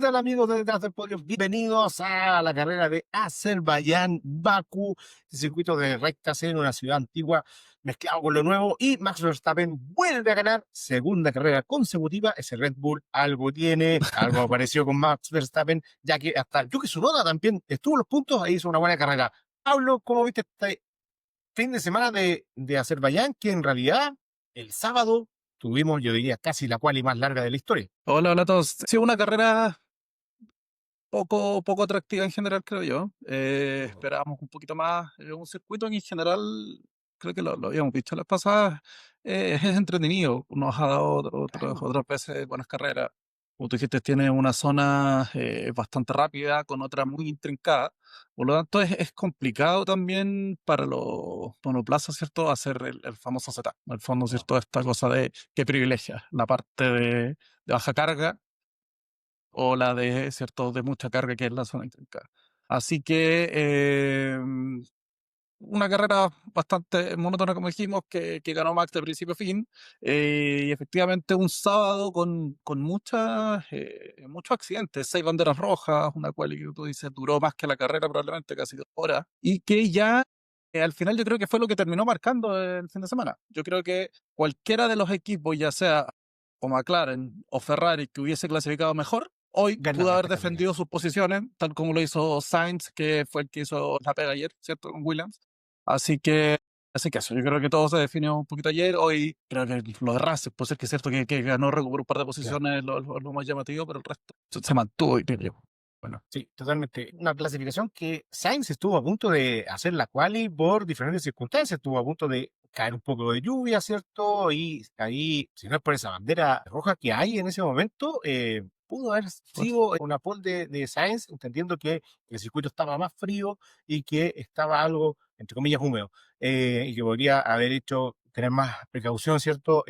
tal amigos de Detrás del Podio? Bienvenidos a la carrera de Azerbaiyán, Bakú, circuito de rectas en una ciudad antigua mezclado con lo nuevo, y Max Verstappen vuelve a ganar segunda carrera consecutiva. Ese Red Bull algo tiene, algo apareció con Max Verstappen, ya que hasta Yuki Tsunoda también estuvo en los puntos e hizo una buena carrera. Pablo, ¿cómo viste este fin de semana de Azerbaiyán? Que en realidad el sábado tuvimos, yo diría, casi la quali más larga de la historia. Hola, hola a todos. Sí, una carrera poco atractiva en general, creo yo. Esperábamos un poquito más. Un circuito que en general, creo que lo habíamos visto las pasadas, es entretenido. Nos ha dado Claro. otras veces buenas carreras. Como tú dijiste, tiene una zona bastante rápida con otra muy intrincada. Por lo tanto, es complicado también para los monoplazas, ¿cierto? Hacer el famoso setup. En el fondo, ¿cierto? Esta cosa de que privilegia la parte de baja carga o la de, ¿cierto?, de mucha carga, que es la zona intrincada. Así que una carrera bastante monótona, como dijimos, que ganó Max de principio a fin, y efectivamente un sábado con muchos accidentes, 6 banderas rojas, una cual que tú dices duró más que la carrera, probablemente casi 2 horas, y que ya al final yo creo que fue lo que terminó marcando el fin de semana. Yo creo que cualquiera de los equipos, ya sea o McLaren o Ferrari, que hubiese clasificado mejor, hoy pudo Ganaba haber esta carrera. defendido sus posiciones, tal como lo hizo Sainz, que fue el que hizo la pega ayer, ¿cierto? Con Williams. Así que, así que eso, yo creo que todo se definió un poquito ayer. Hoy creo que lo de Russell, puede ser que es cierto que ganó, recuperó un par de Claro. posiciones, lo más llamativo, pero el resto se mantuvo y creo yo. Bueno, Sí, totalmente. Una clasificación que Sainz estuvo a punto de hacer la quali por diferentes circunstancias. Estuvo a punto de caer un poco de lluvia, ¿cierto? Y ahí, si no es por esa bandera roja que hay en ese momento, pudo haber pues, sido una pole de Sainz, entendiendo que el circuito estaba más frío y que estaba algo, entre comillas, húmedo, y que podría haber hecho tener más precaución, ¿cierto?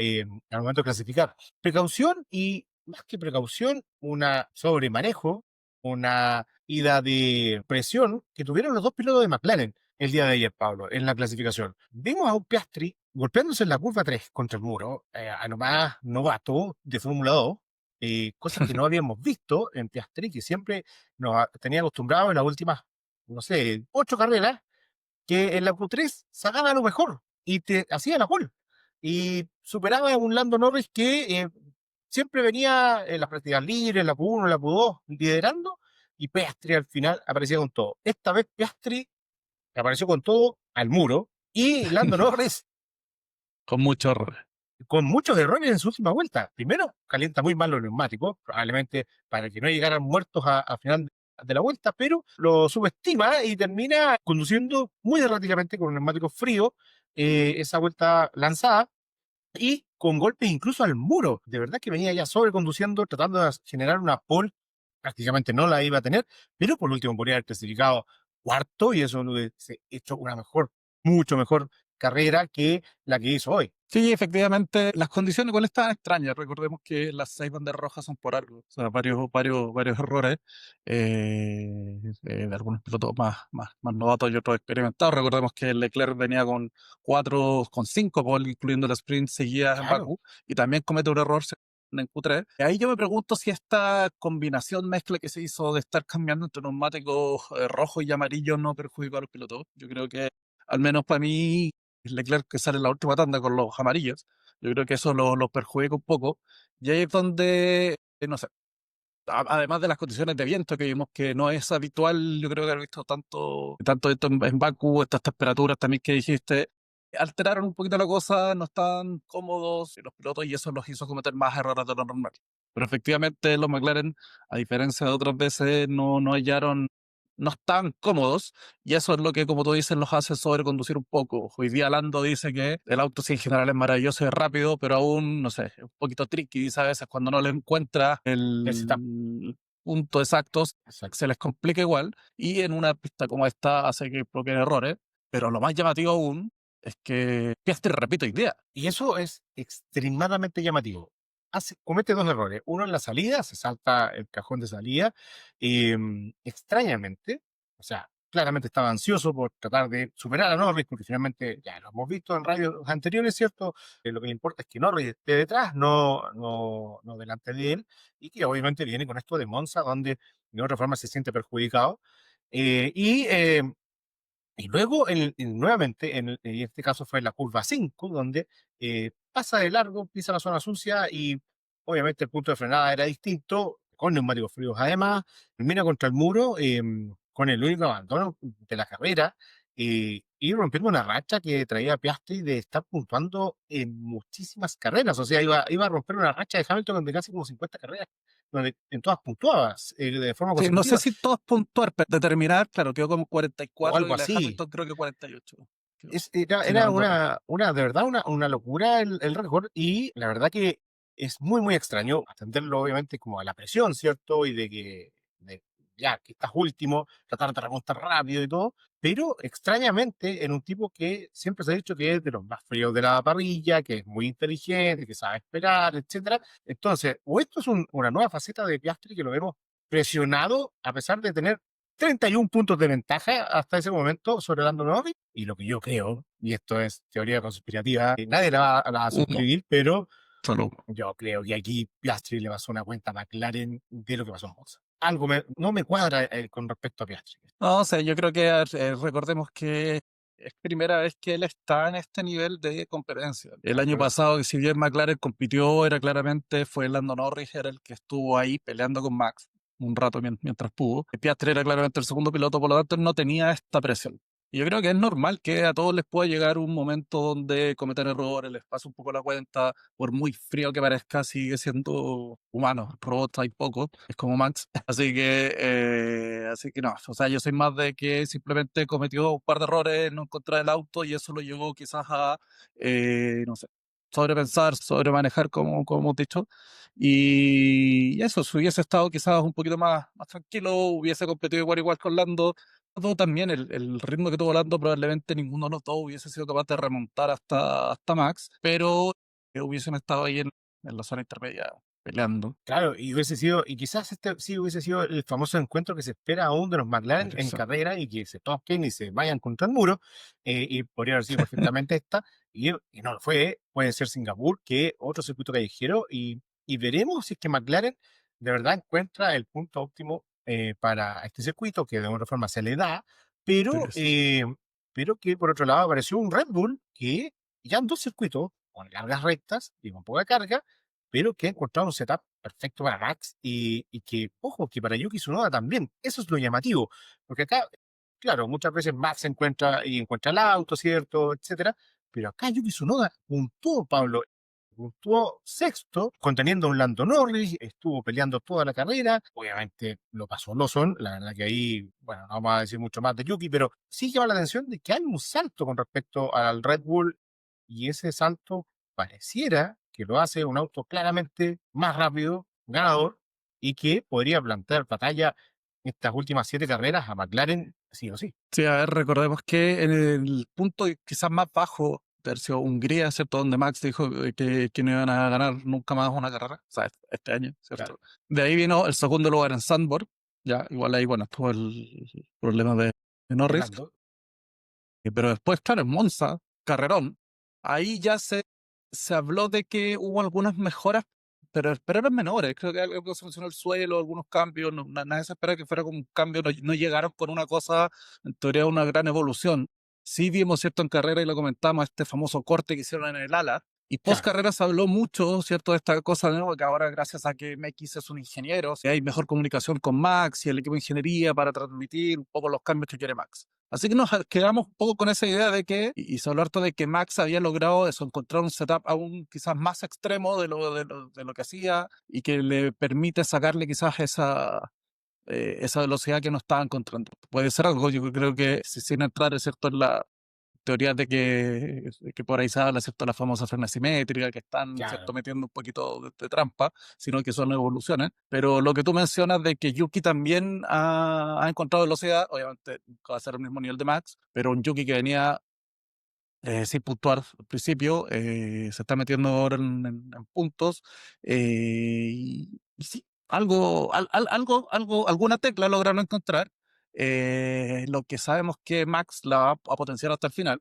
Al momento de clasificar. Precaución y, más que precaución, una sobremanejo, una ida de presión que tuvieron los dos pilotos de McLaren el día de ayer, Pablo, en la clasificación. Vimos a un Piastri golpeándose en la curva 3 contra el muro, a nomás novato de Fórmula 2, cosa que no habíamos visto en Piastri, que siempre tenía acostumbrado en las últimas, no sé, 8 carreras, que en la Q3 sacaba lo mejor y te hacía la pole. Y superaba a un Lando Norris que siempre venía en las prácticas libres, en la Q1, en la Q2, liderando, y Piastri al final aparecía con todo. Esta vez Piastri apareció con todo al muro, y Lando Norris con mucho error. con muchos errores en su última vuelta. Primero, calienta muy mal los neumáticos, probablemente para que no llegaran muertos a final de la vuelta, pero lo subestima y termina conduciendo muy erráticamente con neumáticos fríos esa vuelta lanzada, y con golpes incluso al muro. De verdad que venía ya sobreconduciendo, tratando de generar una pole. Prácticamente no la iba a tener, pero por último podría haber clasificado cuarto, y eso lo hubiese hecho una mejor, mucho mejor carrera que la que hizo hoy. Sí, efectivamente, las condiciones igual estaban extrañas. Recordemos que las 6 banderas rojas son por algo, o sea, varios errores de algunos pilotos más novatos y otros experimentados. Recordemos que Leclerc venía con 5 pole, incluyendo el sprint, seguía en Claro. Baku, y también comete un error en Q3. Ahí yo me pregunto si esta combinación mezcla que se hizo de estar cambiando entre neumáticos rojo y amarillo no perjudicó a los pilotos. Yo creo que, al menos para mí, Leclerc, que sale en la última tanda con los amarillos, yo creo que eso lo perjudica un poco. Y ahí es donde, no sé, además de las condiciones de viento que vimos que no es habitual, yo creo que haber visto tanto esto en Baku, estas temperaturas también que dijiste, alteraron un poquito la cosa, no estaban cómodos los pilotos, y eso los hizo cometer más errores de lo normal. Pero efectivamente los McLaren, a diferencia de otras veces, no hallaron, no estaban cómodos, y eso es lo que, como tú dices, los hace sobreconducir un poco. Hoy día Lando dice que el auto sí en general es maravilloso y rápido, pero aún, no sé, es un poquito tricky, dice a veces cuando no le encuentra El setup. el punto exacto, se Exacto. les complica igual, y en una pista como esta hace que provoquen errores. Pero lo más llamativo aún es que Piastri repite hoy día. Y eso es extremadamente llamativo. Comete dos errores. Uno en la salida, se salta el cajón de salida, extrañamente, o sea, claramente estaba ansioso por tratar de superar a Norris, porque finalmente ya lo hemos visto en radios anteriores, ¿cierto? Lo que le importa es que Norris esté detrás, no delante de él, y que obviamente viene con esto de Monza, donde de otra forma se siente perjudicado. Eh, y eh, y luego, nuevamente, en este caso fue en la curva 5 donde pasa de largo, pisa la zona sucia y obviamente el punto de frenada era distinto, con neumáticos fríos además, termina contra el muro con el único abandono de la carrera y rompiendo una racha que traía a Piastri de estar puntuando en muchísimas carreras. O sea, iba a romper una racha de Hamilton de casi como 50 carreras, donde en todas puntuabas de forma Sí, no sé consecutiva si todos puntuar, pero determinar, claro, quedó como o 44 algo y la de así. Hamilton creo que 48. Quedó, si no Era recuerdo mal. de verdad, una locura el récord y la verdad que es muy, muy extraño atenderlo obviamente como a la presión, ¿cierto? Y de que, ya, que estás último, tratar de remontar rápido y todo, pero extrañamente en un tipo que siempre se ha dicho que es de los más fríos de la parrilla, que es muy inteligente, que sabe esperar, etcétera. Entonces, o esto es una nueva faceta de Piastri que lo vemos presionado a pesar de tener 31 puntos de ventaja hasta ese momento sobre Lando Norris. Y lo que yo creo, y esto es teoría conspirativa, nadie la va a Humo, suscribir, pero solo humo. yo creo que aquí Piastri le pasó una cuenta a McLaren de lo que pasó en Monza. Algo no me cuadra con respecto a Piastri. No, o sea, yo creo que recordemos que es primera vez que él está en este nivel de competencia. El año Claro. pasado, si bien McLaren compitió, era claramente, fue Lando Norris, era el que estuvo ahí peleando con Max un rato mientras pudo. Piastri era claramente el segundo piloto, por lo tanto, él no tenía esta presión. Y yo creo que es normal que a todos les pueda llegar un momento donde cometen errores, les pasa un poco la cuenta, por muy frío que parezca, sigue siendo humano, robots hay poco, es como Max. Así que no, o sea, yo soy más de que simplemente cometió un par de errores, no encontrar el auto y eso lo llevó quizás a, no sé, sobrepensar, sobremanejar, como hemos dicho. Y eso, si hubiese estado quizás un poquito más tranquilo, hubiese competido igual con Lando, todo también el ritmo que tuvo Lando, probablemente ninguno de los dos hubiese sido capaz de remontar hasta Max, pero hubiesen estado ahí en la zona intermedia peleando. Claro, y hubiese sido, y quizás este sí hubiese sido el famoso encuentro que se espera aún de los McLaren en Exacto. carrera y que se toquen y se vayan contra el muro, y podría haber sido perfectamente esta, y no lo fue, puede ser Singapur, que otro circuito callejero, y veremos si es que McLaren de verdad encuentra el punto óptimo para este circuito, que de alguna forma se le da, Sí, pero, sí, sí. pero que por otro lado apareció un Red Bull que ya en dos circuitos, con largas rectas y con poca carga, pero que ha encontrado un setup perfecto para Max y que, ojo, que para Yuki Tsunoda también. Eso es lo llamativo, porque acá, claro, muchas veces Max encuentra el auto, ¿cierto? Etcétera, pero acá Yuki Tsunoda puntuó, Pablo, puntuó sexto, conteniendo a un Lando Norris, estuvo peleando toda la carrera, obviamente lo pasó Lawson, la verdad que ahí, bueno, no vamos a decir mucho más de Yuki, pero sí llama la atención de que hay un salto con respecto al Red Bull y ese salto pareciera que lo hace un auto claramente más rápido, ganador, y que podría plantear batalla estas últimas 7 carreras a McLaren, sí o sí. Sí, a ver, recordemos que en el punto quizás más bajo, tercio Hungría, ¿cierto? Donde Max dijo que no iban a ganar nunca más una carrera, o sea, este año, Claro, ¿cierto? De ahí vino el segundo lugar en Sandburg, ya, igual ahí, bueno, estuvo el problema de de Norris, Lando, pero después, claro, en Monza, carrerón, ahí ya se habló de que hubo algunas mejoras, pero eran menores. Creo que algo se mencionó el suelo, algunos cambios. Nadie se espera que fuera como un cambio. No llegaron con una cosa, en teoría, una gran evolución. Sí vimos, ¿cierto? En carrera, y lo comentamos, este famoso corte que hicieron en el ala. Y post claro, carrera se habló mucho, ¿cierto? De esta cosa de nuevo, que ahora, gracias a que MX es un ingeniero, hay mejor comunicación con Max y el equipo de ingeniería para transmitir un poco los cambios que quiere Max. Así que nos quedamos un poco con esa idea de que, y se habló harto de que Max había logrado eso, encontrar un setup aún quizás más extremo de lo que hacía y que le permite sacarle quizás esa velocidad que no estaba encontrando. Puede ser algo, yo creo que sin entrar, ¿cierto? En la teoría de que por ahí se habla, ¿cierto? La famosa frena simétrica, que están, ¿cierto? claro. Metiendo un poquito de trampa, sino que son evoluciones. Pero lo que tú mencionas de que Yuki también ha encontrado velocidad, obviamente nunca va a ser el mismo nivel de Max, pero un Yuki que venía sin puntuar al principio, se está metiendo ahora en puntos, y sí, alguna tecla lograron encontrar, lo que sabemos que Max la va a potenciar hasta el final.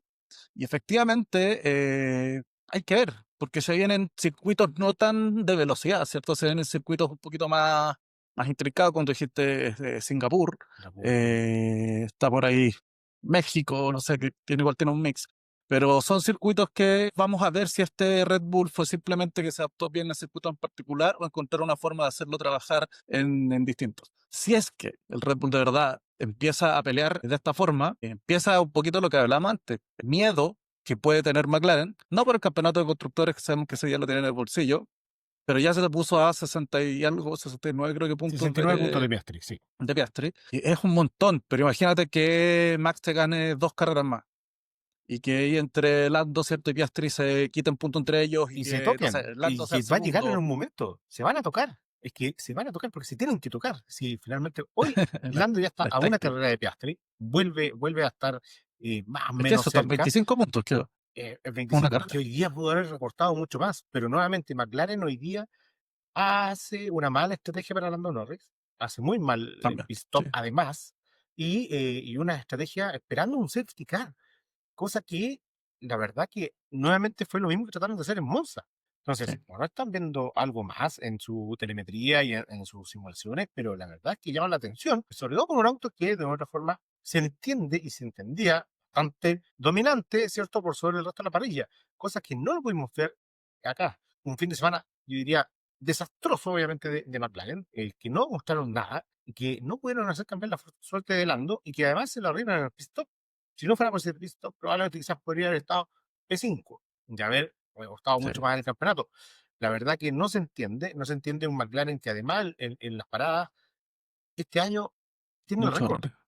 Y efectivamente, hay que ver, porque se vienen circuitos no tan de velocidad, ¿cierto? Se vienen circuitos un poquito más intrincados, cuando dijiste Singapur, está por ahí México, no sé, que igual tiene un mix. Pero son circuitos que vamos a ver si este Red Bull fue simplemente que se adaptó bien al circuito en particular o encontrar una forma de hacerlo trabajar en distintos. Si es que el Red Bull de verdad empieza a pelear de esta forma, empieza un poquito lo que hablábamos antes, el miedo que puede tener McLaren, no por el campeonato de constructores que sabemos que ese ya lo tiene en el bolsillo, pero ya se te puso a 60 y algo, 69 creo que puntos 69 puntos de Piastri, sí. de Piastri, y es un montón, pero imagínate que Max te gane 2 carreras más y que ahí entre Lando, ¿cierto? Y Piastri se quiten puntos entre ellos y Y se que, no sé, toquen, Lando y sea que el va a llegar en segundo. un momento, se van a tocar. Es que se van a tocar porque se tienen que tocar. Si finalmente hoy la, Lando ya está la a una estáis. carrera de Piastri, vuelve a estar más o Es que menos eso, están cerca. 25 puntos, creo, El una 25, que carrera. hoy día pudo haber recortado mucho más, pero nuevamente McLaren hoy día hace una mala estrategia para Lando Norris, hace muy mal el También, pit sí, stop además, y una estrategia esperando un safety car, cosa que la verdad que nuevamente fue lo mismo que trataron de hacer en Monza. sí. Entonces, ahora están viendo algo más en su telemetría y en sus simulaciones, pero la verdad es que llaman la atención, sobre todo con un auto que de otra forma se entiende y se entendía bastante dominante, ¿cierto?, por sobre el resto de la parrilla, cosa que no lo pudimos ver acá. Un fin de semana, yo diría, desastroso, obviamente, de McLaren, que no mostraron nada, y que no pudieron hacer cambiar la suerte de Lando, y que además se lo arruinan en el pit stop. Si no fuera por ese pit stop, probablemente quizás podría haber estado P5, de haber estado Sí, mucho más en el campeonato. La verdad que no se entiende un McLaren que además en las paradas, este año tiene el mucho récord. errores.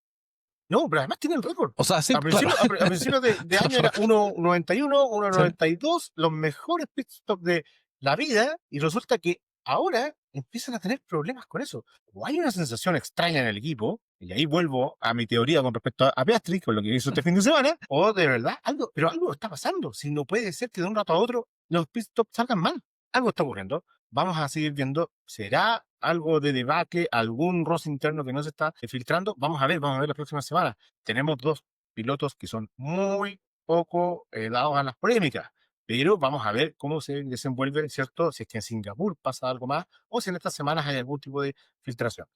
No, pero además tiene el récord. O sea, sí, claro. A principios de año era Claro. 1.91, Sí, 1.92, los mejores pit stops de la vida, y resulta que ahora empiezan a tener problemas con eso. O hay una sensación extraña en el equipo, y ahí vuelvo a mi teoría con respecto a Piastri, con lo que hizo este fin de semana, o de verdad algo, pero algo está pasando. Si no puede ser que de un rato a otro los pit stops salgan mal. Algo está ocurriendo. Vamos a seguir viendo. ¿Será algo de debacle, algún roce interno que no se está filtrando? Vamos a ver la próxima semana. Tenemos dos pilotos que son muy poco dados a las polémicas, pero vamos a ver cómo se desenvuelve, ¿cierto? Si es que en Singapur pasa algo más o si en estas semanas hay algún tipo de filtración.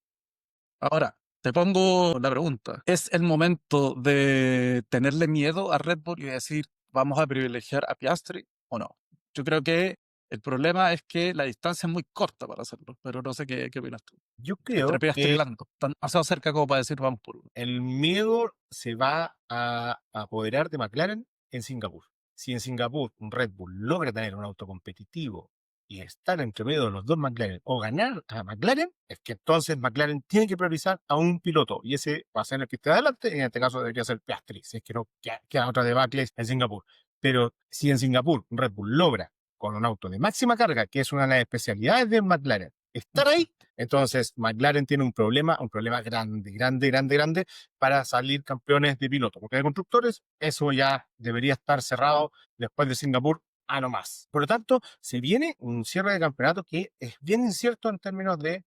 ahora, te pongo la pregunta. ¿Es el momento de tenerle miedo a Red Bull y decir, vamos a privilegiar a Piastri o no? Yo creo que el problema es que la distancia es muy corta para hacerlo, pero no sé qué opinas tú. Yo Entre creo Piastri y que Lando. Están demasiado cerca como para decir, vamos por uno. el miedo se va a apoderar de McLaren en Singapur. Si en Singapur un Red Bull logra tener un auto competitivo y estar entre medio de los dos McLaren o ganar a McLaren, es que entonces McLaren tiene que priorizar a un piloto y ese va a ser el que esté adelante. En este caso debería ser Piastri, si es que no queda otra debacle en Singapur. Pero si en Singapur Red Bull logra con un auto de máxima carga, que es una de las especialidades de McLaren, estar ahí, Exacto. entonces McLaren tiene un problema grande, grande, grande, grande para salir campeones de piloto, porque de constructores eso ya debería estar cerrado después de Singapur a no más. Por lo tanto, se viene un cierre de campeonato que es bien incierto en términos de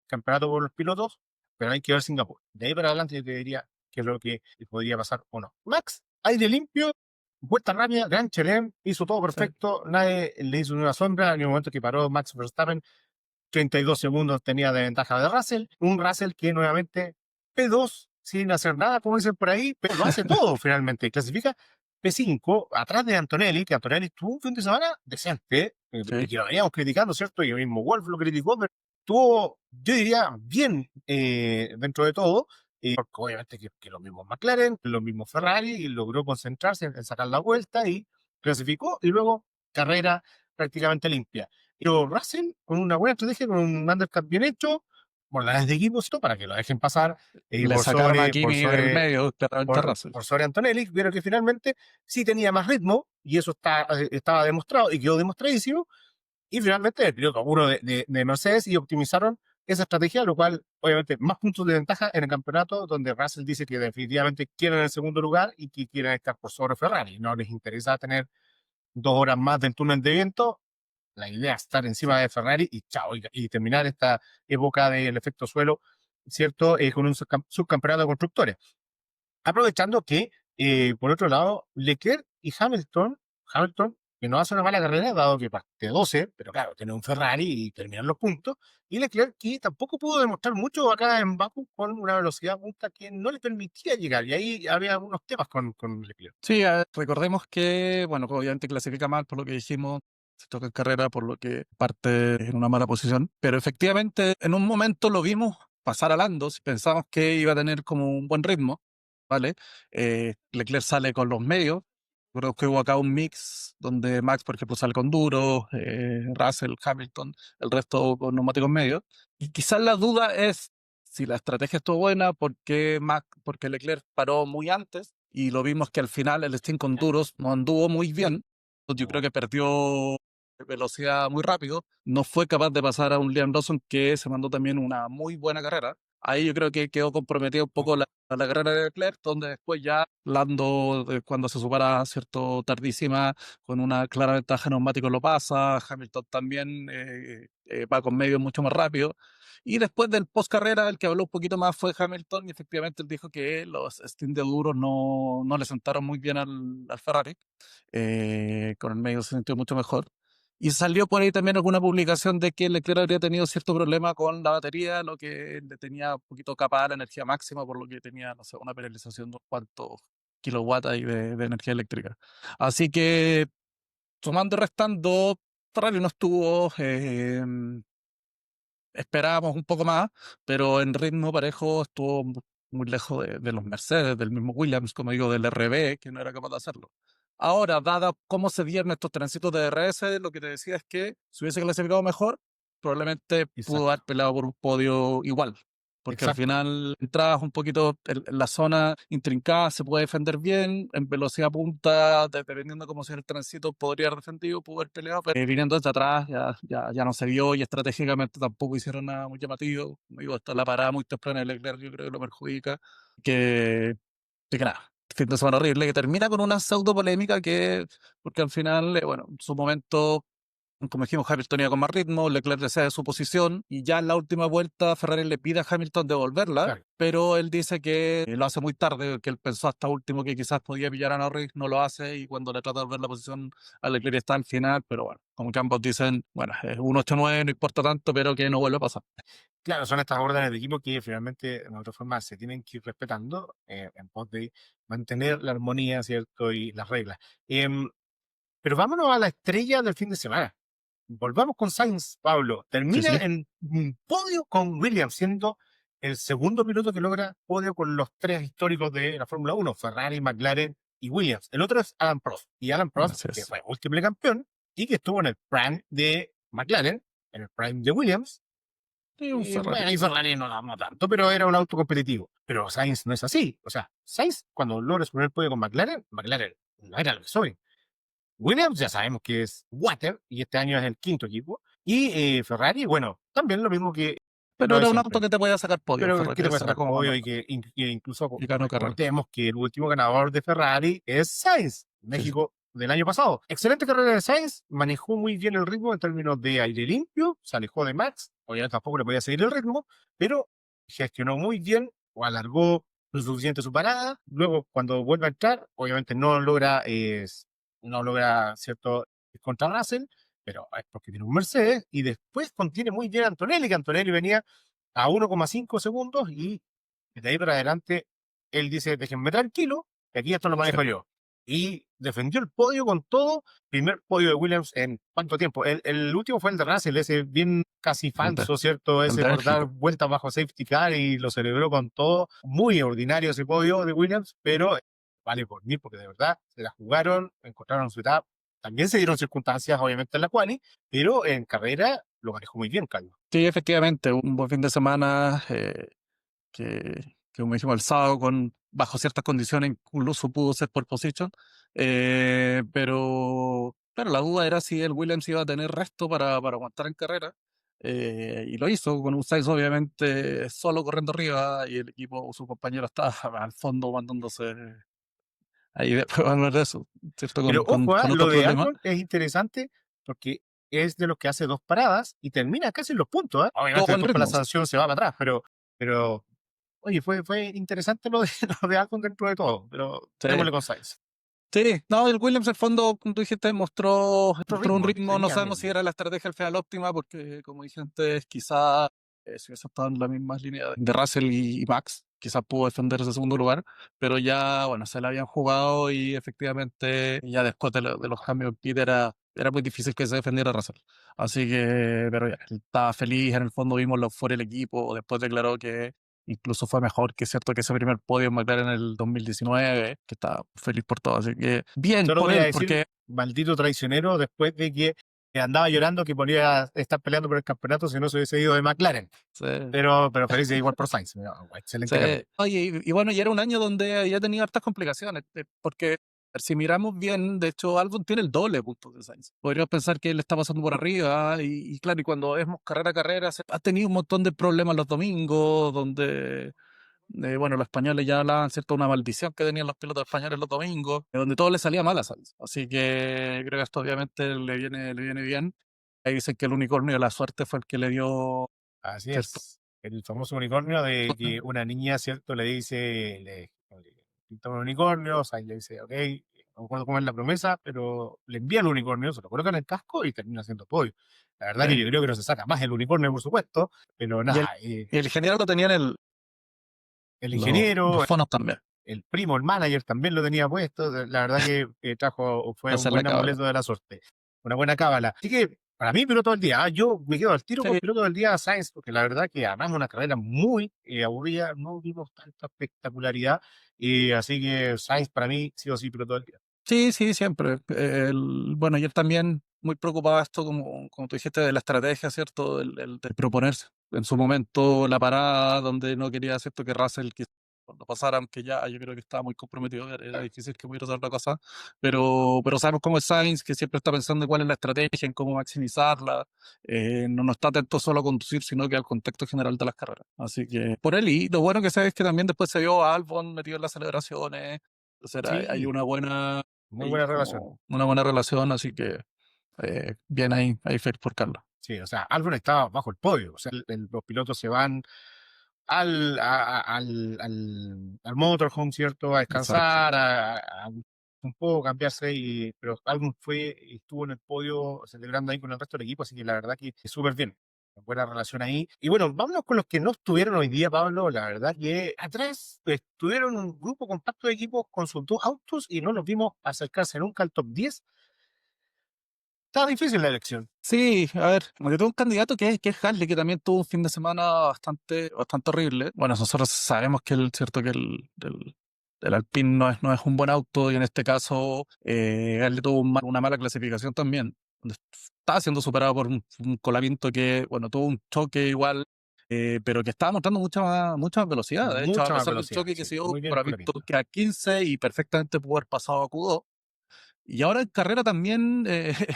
campeonato por los pilotos, pero hay que ver Singapur. De ahí para adelante yo te diría qué es lo que podría pasar o no. Max, aire limpio, vuelta rápida, gran chelem, hizo todo Sí, perfecto, nadie le hizo una sombra en el momento que paró Max Verstappen. 32 segundos tenía de ventaja de Russell, un Russell que nuevamente P2 sin hacer nada, como dicen por ahí, pero lo hace todo finalmente, clasifica P5 atrás de Antonelli, que Antonelli tuvo un fin de semana decente, y sí. que lo veníamos criticando, ¿cierto? Y el mismo Wolf lo criticó, pero estuvo, yo diría, bien dentro de todo, porque obviamente que los mismos McLaren, los mismos Ferrari, y logró concentrarse en sacar la vuelta y clasificó, y luego carrera prácticamente limpia. Pero Russell, con una buena estrategia, con un undercut bien hecho, por la de equipo, esto, para que lo dejen pasar Le sacaron a por Kimi del medio, claramente a Russell. sobre Antonelli, pero que finalmente sí tenía más ritmo, y eso estaba demostrado y quedó demostradísimo, y finalmente el piloto uno de Mercedes y optimizaron esa estrategia, lo cual, obviamente, más puntos de ventaja en el campeonato, donde Russell dice que definitivamente quieren el segundo lugar y que quieren estar por sobre Ferrari. No les interesa tener 2 horas más del túnel de viento. La idea es estar Sí. encima de Ferrari y chao, y terminar esta época del efecto suelo ¿cierto? Con un subcampeonato de constructores. Aprovechando que, por otro lado, Leclerc y Hamilton, que no hace una mala carrera, dado que parte 12, pero claro, tiene un Ferrari y terminan los puntos, y Leclerc que tampoco pudo demostrar mucho acá en Baku con una velocidad punta que no le permitía llegar, y ahí había unos temas con Leclerc. Sí, recordemos que, bueno, obviamente clasifica mal por lo que dijimos, se toca en carrera por lo que parte en una mala posición, pero efectivamente en un momento lo vimos pasar a Lando, si pensamos que iba a tener como un buen ritmo, ¿vale? Leclerc sale con los medios, creo que hubo acá un mix donde Max, por ejemplo, sale con duros, Russell, Hamilton, el resto con neumáticos medios, y quizás la duda es si la estrategia estuvo buena, porque Leclerc paró muy antes y lo vimos que al final el stint con duros no anduvo muy bien. Yo creo que perdió velocidad muy rápido. No fue capaz de pasar a un Liam Lawson que se mandó también una muy buena carrera. Ahí yo creo que quedó comprometida un poco la carrera de Leclerc, donde después ya Lando, cuando se supera, cierto, tardísima, con una clara ventaja neumático lo pasa. Hamilton también va con medios mucho más rápido. Y después del post carrera, el que habló un poquito más fue Hamilton, y efectivamente él dijo que los stints de duros no le sentaron muy bien al Ferrari. Con el medio se sintió mucho mejor. Y salió por ahí también alguna publicación de que Leclerc habría tenido cierto problema con la batería, lo que le tenía un poquito capada la energía máxima, por lo que tenía, no sé, una penalización de unos cuantos kilowatts ahí de energía eléctrica. Así que, sumando y restando, Ferrari no estuvo. Esperábamos un poco más, pero en ritmo parejo estuvo muy lejos de los Mercedes, del mismo Williams, como digo, del RB, que no era capaz de hacerlo. Ahora, dada cómo se dieron estos transitos de DRS, lo que te decía es que si hubiese clasificado mejor, probablemente pudo haber Exacto, peleado por un podio igual, porque al exacto. final entradas un poquito en la zona intrincada, se puede defender bien, en velocidad punta, dependiendo cómo sea el tránsito, podría haber defendido, pudo haber peleado, pero viniendo desde atrás ya no se vio, y estratégicamente tampoco hicieron nada muy llamativo. Como digo, hasta la parada muy temprana de Leclerc yo creo que lo perjudica, que, que nada. Fin de semana horrible que termina con una pseudo polémica porque al final, bueno, en su momento, como dijimos, Hamilton iba con más ritmo, Leclerc desea su posición, y ya en la última vuelta Ferrari le pide a Hamilton devolverla, Claro. pero él dice que lo hace muy tarde, que él pensó hasta último que quizás podía pillar a Norris, no lo hace, y cuando le trata de volver la posición a Leclerc está al final, pero bueno, como que ambos dicen, bueno, es un 8-9, no importa tanto, pero que no vuelva a pasar. Claro, son estas órdenes de equipo que finalmente, de otra forma, se tienen que ir respetando en pos de mantener la armonía, ¿cierto? Y las reglas. Em, pero vámonos a la estrella del fin de semana. Volvamos con Sainz, Pablo. Sí, Termina sí. en un podio con Williams, siendo el segundo piloto que logra podio con los tres históricos de la Fórmula 1, Ferrari, McLaren y Williams. El otro es Alan Prost. Y Alan Prost, Así que es. fue múltiple campeón y que estuvo en el prime de McLaren, en el prime de Williams. Y un Y Ferrari. bueno, y Ferrari no tanto, pero era un auto competitivo. Pero Sainz no es así. O sea, Sainz, cuando logra su primer podio con McLaren, McLaren no era lo que soy. Williams ya sabemos que es Water y este año es el quinto equipo. Y Ferrari, bueno, también lo mismo que Pero lo de era un auto siempre. que te podía sacar podio, Pero que Ferrari, te puede esa era sacar como podio la y que incluso y ganó carrera. recordemos que el último ganador de Ferrari es Sainz, Sí, sí. México del año pasado. Excelente carrera de Sainz, manejó muy bien el ritmo en términos de aire limpio, se alejó de Max, obviamente tampoco le podía seguir el ritmo, pero gestionó muy bien o alargó lo suficiente su parada. Luego, cuando vuelve a entrar, obviamente no logra cierto contra Russell, pero es porque tiene un Mercedes, y después contiene muy bien a Antonelli, que Antonelli venía a 1,5 segundos, y de ahí para adelante él dice, déjenme tranquilo, que aquí esto lo Sí. manejo yo. Y defendió el podio con todo. Primer podio de Williams en cuánto tiempo. El último fue el de Russell, ese bien casi El de, falso, ¿cierto? el Ese de por dar Bélgica. vueltas bajo safety car, y lo celebró con todo. Muy ordinario ese podio de Williams, pero vale por mí, porque de verdad se la jugaron, encontraron su etapa. También se dieron circunstancias, obviamente, en la quali, pero en carrera lo manejó muy bien, Carlos. Sí, efectivamente, un buen fin de semana, como dijimos el sábado, bajo ciertas condiciones, incluso pudo ser por position, pero la duda era si el Williams iba a tener resto para aguantar en carrera, y lo hizo con un Sainz obviamente solo corriendo arriba, y el equipo, su compañero estaba al fondo mandándose ahí después van a hablar de eso, ¿cierto? Pero ojo, Con otros lo de problemas. Albon es interesante porque es de los que hace dos paradas y termina casi en los puntos. Todo Obviamente buen después con la ritmo. sanción se va para atrás, pero pero oye, fue interesante lo de, lo de Albon dentro de todo, pero Sí. démosle con Sainz. Sí, no, el Williams, al fondo, como tú dijiste, Otro mostró un ritmo, ritmo. No tenía sabemos si ritmo. era la estrategia al final óptima, porque, como dije antes, quizá si hubiese estado en la misma línea de Russell y Max, quizás pudo defender ese segundo lugar, pero ya, bueno, se la habían jugado y efectivamente, ya después de los cambios en pit era muy difícil que se defendiera Russell. Así que, pero ya, él estaba feliz. En el fondo vimos lo fuera el equipo. Después declaró que incluso fue mejor, que es cierto, que ese primer podio en McLaren en el 2019, que está feliz por todo. Así que bien Solo por voy a él, decir, porque maldito traicionero, después de que andaba llorando que podría estar peleando por el campeonato si no se hubiese ido de McLaren. se, Pero feliz igual por Sainz. Excelente carrera. oye, y bueno, y era un año donde había tenido hartas complicaciones, porque si miramos bien, de hecho, Albon tiene el doble de puntos de Sainz. Podríamos pensar que él está pasando por arriba, y claro, y cuando vemos carrera a carrera, ha tenido un montón de problemas los domingos, donde bueno, los españoles ya hablaban, ¿cierto?, una maldición que tenían los pilotos españoles los domingos, donde todo le salía mal a Sainz. Así que creo que esto obviamente le viene bien. Ahí dicen que el unicornio de la suerte fue el que le dio, Así ¿cierto? es. El famoso unicornio de que una niña, ¿cierto? Le dice, le pinta un unicornio, o sea, y le dice, ok, no recuerdo cómo es la promesa, pero le envía el unicornio, se lo coloca en el casco y termina haciendo podio. La verdad que Sí. yo creo que no se saca más el unicornio, por supuesto, pero Y el, nada, y el ingeniero lo tenía en el los ingeniero, fonos también, el primo, el manager también lo tenía puesto. La verdad que fue para un hacer la buen cábala. amuleto de la suerte, una buena cábala. Así que para mí, piloto del día, yo me quedo al tiro con Sí, piloto del día Sainz, porque la verdad que además una carrera muy aburrida, no vimos tanta espectacularidad, y así que Sainz para mí sí o sí piloto del día. sí, sí, siempre. Bueno, y él también muy preocupado de esto, como tú dijiste, de la estrategia, ¿cierto? El de proponerse. En su momento, la parada donde no quería, ¿cierto?, que Russell que lo pasara, aunque ya yo creo que estaba muy comprometido, era difícil que pudiera hacer otra cosa. Pero sabemos cómo es Sainz, que siempre está pensando en cuál es la estrategia, en cómo maximizarla. No está atento solo a conducir, sino que al contexto general de las carreras. Así que por él, y lo bueno que sé es que también después se vio a Albon metido en las celebraciones. Entonces hay Sí, una buena muy hay buena relación. como una buena relación, así que bien ahí feliz por Carlos. Sí, o sea, Albon estaba bajo el podio, o sea, los pilotos se van al motorhome, ¿cierto? A Exacto. descansar, a un poco cambiarse, pero Albon fue y estuvo en el podio celebrando ahí con el resto del equipo, así que la verdad que súper bien. Buena relación ahí. Y bueno, vámonos con los que no estuvieron hoy día, Pablo. La verdad que atrás estuvieron un grupo compacto de equipos con sus dos autos y no los vimos acercarse nunca al top 10. Estaba difícil la elección. Sí, a ver, yo tengo un candidato que es Harley, que también tuvo un fin de semana bastante horrible. Bueno, nosotros sabemos que cierto, que el Alpine no es un buen auto, y en este caso Harley tuvo una mala clasificación también, donde estaba siendo superado por un Colapinto que, bueno, tuvo un choque igual, pero que estaba mostrando mucha más velocidad. De hecho, a Mucha más pesar del velocidad, choque que sí. se dio, Muy bien con la Colapinto pinta. queda a 15 y perfectamente pudo haber pasado a Q2. Y ahora en carrera también,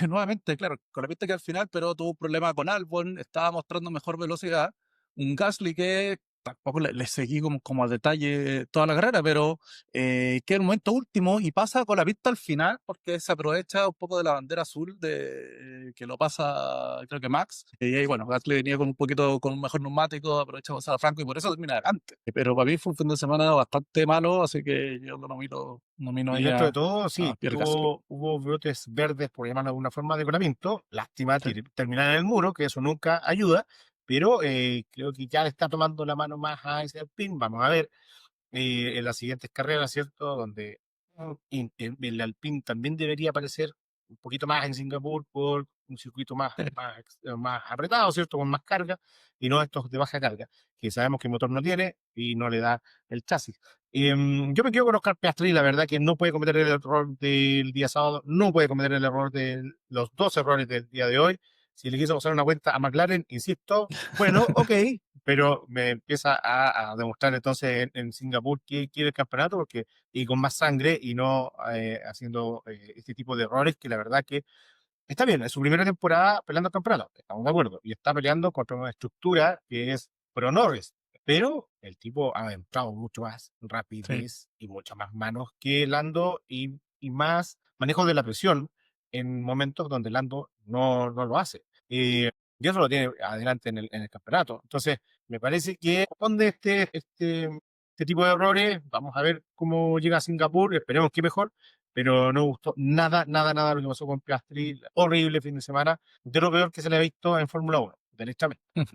nuevamente, claro, con la pista que al final, pero tuvo un problema con Albon, estaba mostrando mejor velocidad. Un Gasly que tampoco le seguí como a detalle toda la carrera, pero que en el momento último y pasa con la pista al final, porque se aprovecha un poco de la bandera azul que lo pasa, creo que Max. Y ahí, bueno, Gasly venía con un mejor neumático, aprovecha Gonzalo Franco y por eso termina adelante. Pero para mí fue un fin de semana bastante malo, así que yo lo nomino Y ahí dentro de a todo, sí, Pierre Gasly. hubo brotes verdes, por llamarlo de alguna forma, de colamiento. Lástima Sí, terminar en el muro, que eso nunca ayuda, pero creo que ya le está tomando la mano más a ese Alpine. Vamos a ver en las siguientes carreras, ¿cierto? Donde el Alpine también debería aparecer un poquito más en Singapur por un circuito sí, más apretado, ¿cierto? Con más carga y no estos de baja carga, que sabemos que el motor no tiene y no le da el chasis. Yo me quedo con Oscar Piastri, la verdad que no puede cometer el error del día sábado, no puede cometer el error de los dos errores del día de hoy. Si le quiso pasar una cuenta a McLaren, insisto, bueno, ok, pero me empieza a demostrar entonces en Singapur que quiere el campeonato porque, y con más sangre y no haciendo este tipo de errores que la verdad que está bien, es su primera temporada peleando el campeonato, estamos de acuerdo, y está peleando contra una estructura que es Pro Norris, pero el tipo ha demostrado mucho más sí. rapidez y muchas más manos que Lando y más manejo de la presión en momentos donde Lando no lo hace. y eso lo tiene adelante en el campeonato. Entonces, me parece que responde este tipo de errores. Vamos a ver cómo llega a Singapur, esperemos que mejor, pero no me gustó nada, nada, nada lo que pasó con Piastri. Horrible fin de semana, de lo peor que se le ha visto en Fórmula 1, derechamente. Pero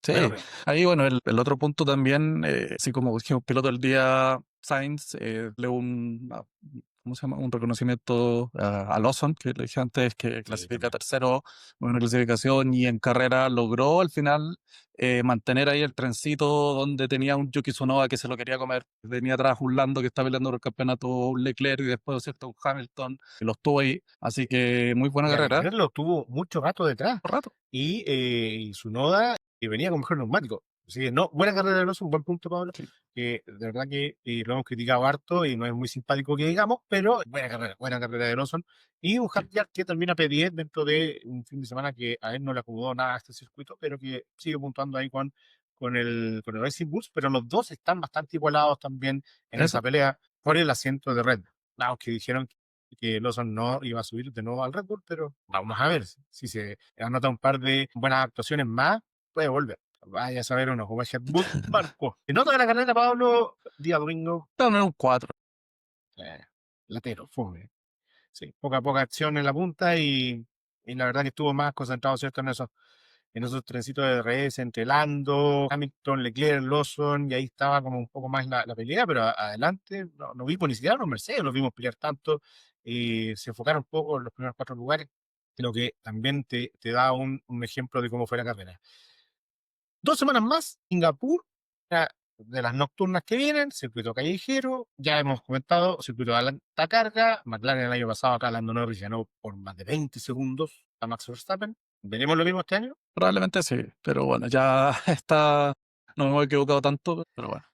Sí, peor. ahí bueno, el otro punto también, así como dijimos, piloto del día, Sainz, le ¿cómo se llama? Un reconocimiento a Lawson, que le dije antes, que Sí, clasifica también. tercero, buena clasificación y en carrera logró al final mantener ahí el trencito donde tenía un Yuki Tsunoda que se lo quería comer. Tenía atrás un Lando que está peleando por el campeonato, un Leclerc y después, ¿cierto? Un Hamilton, que los tuvo ahí. Así que muy buena Y a carrera, Leclerc lo tuvo mucho rato detrás. por rato. Y Tsunoda que venía con mejor neumático. Así que no, buena carrera de Alonso, un buen punto, Pablo. Sí. Que de verdad que lo hemos criticado harto y no es muy simpático que digamos, pero buena carrera de Lawson. Y un Hadjar que termina P10 dentro de un fin de semana que a él no le acomodó nada a este circuito, pero que sigue puntuando ahí con el Racing Bulls. Pero los dos están bastante igualados también en Eso. esa pelea por el asiento de Red Bull. Aunque dijeron que Lawson no iba a subir de nuevo al Red Bull, pero vamos a ver si se anota un par de buenas actuaciones más, puede volver. Vaya a saber uno, como es Red Bull, barco. Se nota de la carrera, Pablo, día domingo, Dame un 4. eh, latero, fome. Sí, poca acción en la punta y la verdad que estuvo más concentrado, ¿cierto? En esos trencitos de RS entre Lando, Hamilton, Leclerc, Lawson, y ahí estaba como un poco más la pelea, pero adelante no vimos ni siquiera los Mercedes, los vimos pelear tanto, y se enfocaron un poco en los primeros 4 lugares, lo que también te da un ejemplo de cómo fue la carrera. 2 semanas más, Singapur, una de las nocturnas que vienen, circuito callejero, ya hemos comentado, circuito de alta carga, McLaren el año pasado acá Lando Norris ganó por más de 20 segundos a Max Verstappen. ¿Veremos lo mismo este año? Probablemente sí, pero bueno, ya está, no me hemos equivocado tanto, pero bueno,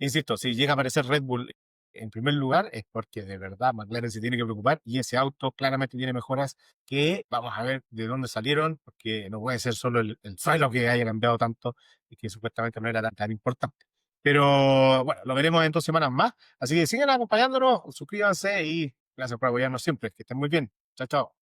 Insisto, si llega a aparecer Red Bull en primer lugar es porque de verdad McLaren se tiene que preocupar y ese auto claramente tiene mejoras que vamos a ver de dónde salieron, porque no puede ser solo el suelo que haya cambiado tanto y que supuestamente no era tan importante. Pero bueno, lo veremos en 2 semanas más. Así que sigan acompañándonos, suscríbanse y gracias por apoyarnos siempre. Que estén muy bien. Chao, chao.